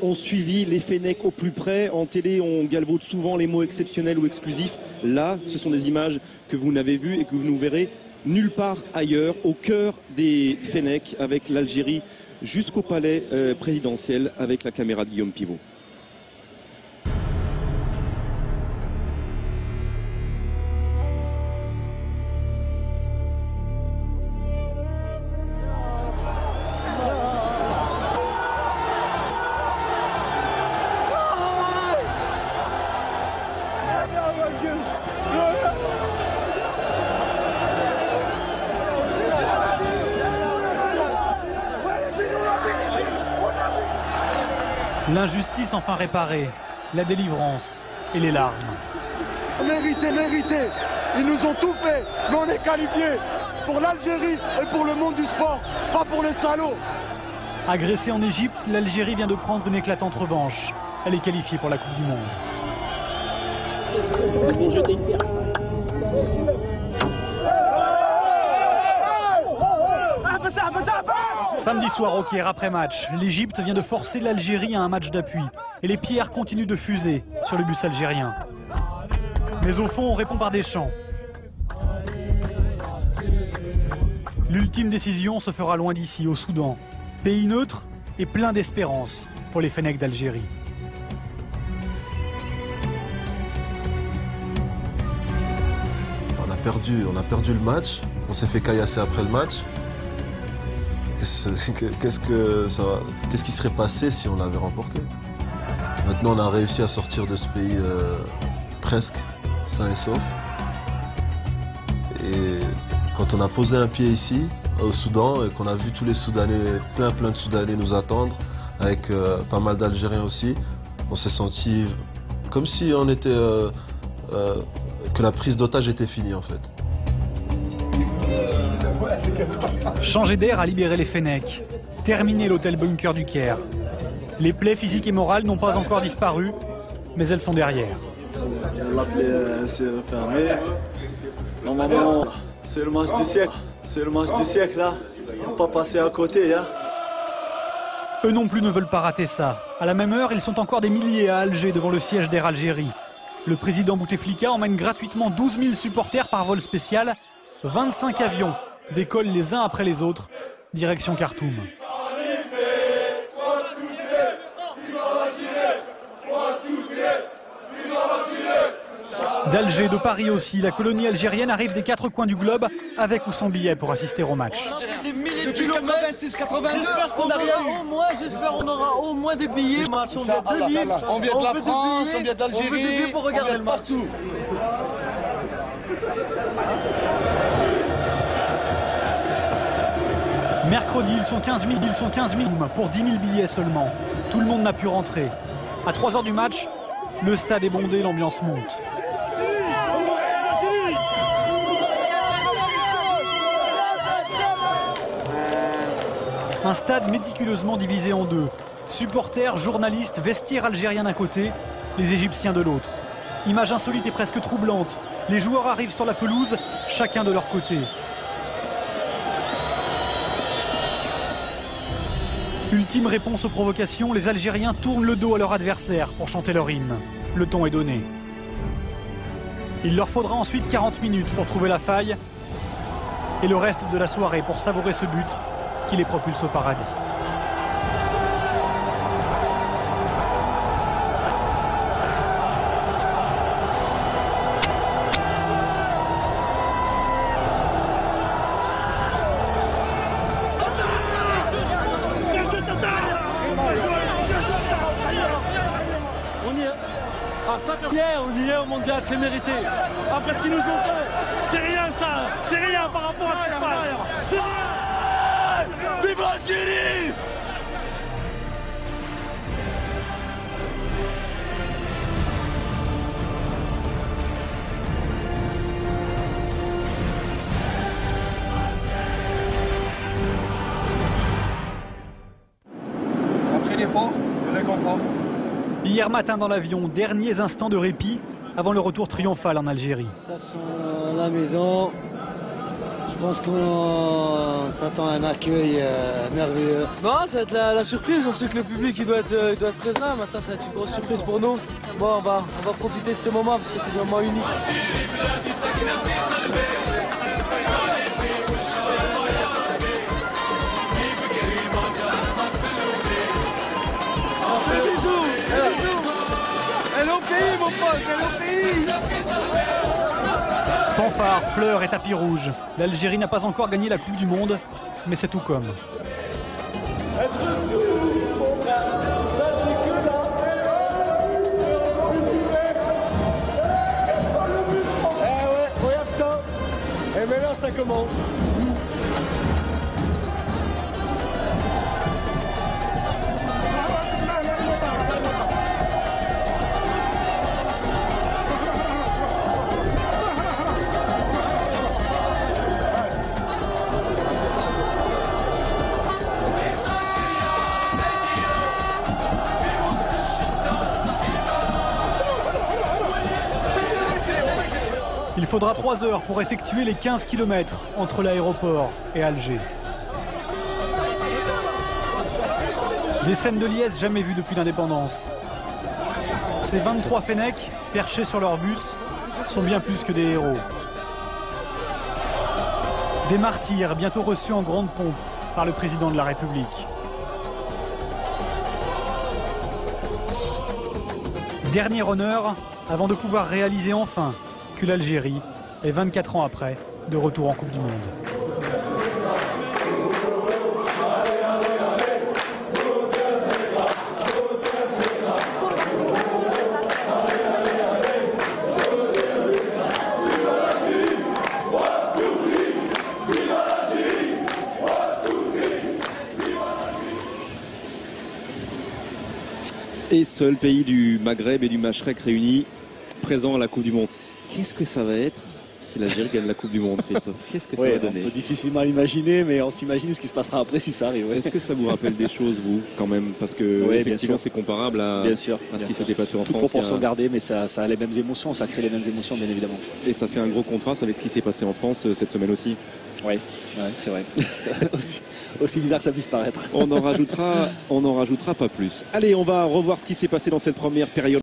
ont suivi les Fennecs au plus près. En télé, on galvaude souvent les mots exceptionnels ou exclusifs. Là, ce sont des images que vous n'avez vues et que vous ne verrez nulle part ailleurs, au cœur des Fennecs, avec l'Algérie jusqu'au palais présidentiel, avec la caméra de Guillaume Pivot. L'injustice enfin réparée, la délivrance et les larmes. Mérité, mérité. Ils nous ont tout fait, mais on est qualifiés pour l'Algérie et pour le monde du sport, pas pour les salauds. Agressée en Égypte, l'Algérie vient de prendre une éclatante revanche. Elle est qualifiée pour la Coupe du Monde. Ils vont jeter une pierre. Samedi soir au Caire, après match, l'Égypte vient de forcer l'Algérie à un match d'appui. Et les pierres continuent de fuser sur le bus algérien. Mais au fond, on répond par des chants. L'ultime décision se fera loin d'ici, au Soudan. Pays neutre et plein d'espérance pour les Fennecs d'Algérie. On a perdu le match. On s'est fait caillasser après le match. Qu'est-ce qui serait passé si on l'avait remporté? Maintenant, on a réussi à sortir de ce pays presque sain et sauf. Et quand on a posé un pied ici, au Soudan, et qu'on a vu tous les Soudanais, plein de Soudanais nous attendre, avec pas mal d'Algériens aussi, on s'est senti comme si on était, que la prise d'otage était finie en fait. Changer d'air a libéré les Fennecs. Terminer l'hôtel bunker du Caire. Les plaies physiques et morales n'ont pas encore disparu, mais elles sont derrière. La plaie s'est refermée. Normalement, c'est le match du siècle. C'est le match du siècle là. Faut pas passer à côté. Hein. Eux non plus ne veulent pas rater ça. À la même heure, ils sont encore des milliers à Alger devant le siège d'Air Algérie. Le président Bouteflika emmène gratuitement 12 000 supporters par vol spécial. 25 avions décollent les uns après les autres, direction Khartoum. D'Alger, de Paris aussi, la colonie algérienne arrive des 4 coins du globe, avec ou sans billet pour assister au match. Depuis 86, 82, j'espère qu'on aura au moins des billets. On vient de la France, on vient d'Algérie, on veut des billets pour regarder le match. Partout. Mercredi, ils sont 15 000 pour 10 000 billets seulement. Tout le monde n'a pu rentrer. À 3 heures du match, le stade est bondé, l'ambiance monte. Un stade méticuleusement divisé en deux. Supporters, journalistes, vestiaires algériens d'un côté, les Égyptiens de l'autre. Image insolite et presque troublante. Les joueurs arrivent sur la pelouse, chacun de leur côté. Ultime réponse aux provocations, les Algériens tournent le dos à leur adversaire pour chanter leur hymne. Le ton est donné. Il leur faudra ensuite 40 minutes pour trouver la faille et le reste de la soirée pour savourer ce but qui les propulse au paradis. On y est au mondial, c'est mérité. Après ce qu'ils nous ont fait, c'est rien ça, c'est rien par rapport à ce qui se passe. C'est rien. Vive l'Algérie! Après l'effort, le réconfort. Hier matin dans l'avion, derniers instants de répit avant le retour triomphal en Algérie. Ça sent la maison. Je pense qu'on s'attend à un accueil merveilleux. Non, ça va être la surprise. On sait que le public il doit être présent. Maintenant, ça va être une grosse surprise pour nous. Bon, on va profiter de ce moment parce que c'est des moments uniques. Fanfare, fleurs et tapis rouge. L'Algérie n'a pas encore gagné la Coupe du Monde, mais c'est tout comme. Regarde ça. Et maintenant, ça commence. Il faudra 3 heures pour effectuer les 15 km entre l'aéroport et Alger. Des scènes de liesse jamais vues depuis l'indépendance. Ces 23 Fennecs, perchés sur leur bus, sont bien plus que des héros. Des martyrs bientôt reçus en grande pompe par le président de la République. Dernier honneur avant de pouvoir réaliser enfin que l'Algérie est 24 ans après de retour en Coupe du Monde. Et seul pays du Maghreb et du Machrek réunis présent à la Coupe du Monde. Qu'est-ce que ça va être si l'Algérie gagne la Coupe du Monde, Christophe? Qu'est-ce que ça va donner? On peut difficilement l'imaginer, mais on s'imagine ce qui se passera après si ça arrive. Ouais. Est-ce que ça vous rappelle des choses, vous, quand même? Parce que effectivement, c'est comparable à ce qui s'était passé en Toute France. proportion gardée, mais ça a les mêmes émotions, ça crée les mêmes émotions, bien évidemment. Et ça fait un gros contraste avec ce qui s'est passé en France cette semaine aussi. Oui, c'est vrai. aussi bizarre que ça puisse paraître. On n'en rajoutera pas plus. Allez, on va revoir ce qui s'est passé dans cette première période.